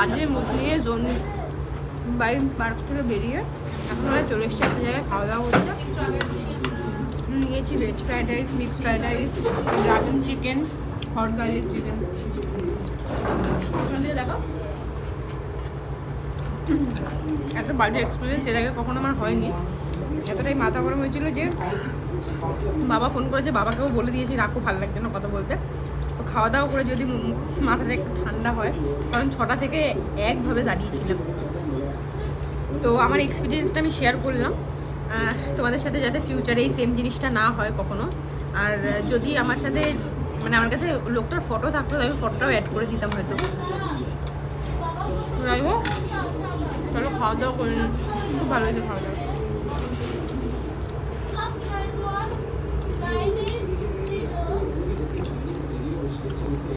কাজের মধ্যে দিয়ে জোন বাই পার্ক থেকে বেরিয়ে এখন আমরা চলে এসেছি একটা জায়গায় খাওয়া দাওয়া করতে। নিয়েছি veg fried rice, mixed fried rice, dragon chicken, hot garlic chicken. দেখো একটা বাজে এক্সপিরিয়েন্স, এর আগে কখনো আমার হয়নি। এতটাই মাথা গরম হয়েছিল যে বাবা ফোন করেছে, বাবাকেও বলে দিয়েছি রাখো, ভালো লাগছে না কথা বলতে। তো খাওয়া দাওয়া করে যদি মাথাটা একটু ঠান্ডা হয়, কারণ 6টা থেকে একভাবে দাঁড়িয়েছিলাম। তো আমার এক্সপিরিয়েন্সটা আমি শেয়ার করলাম তোমাদের সাথে, যাতে ফিউচারে এই সেম জিনিসটা না হয় কখনো। আর যদি আমার সাথে মানে আমার কাছে লোকটার ফটো থাকতো, আমি ফটোটাও অ্যাড করে দিতাম হয়তো। যাই হোক, চলো খাওয়া দাওয়া করে নিই, খুব ভালো হয়েছে খাওয়া দাওয়া।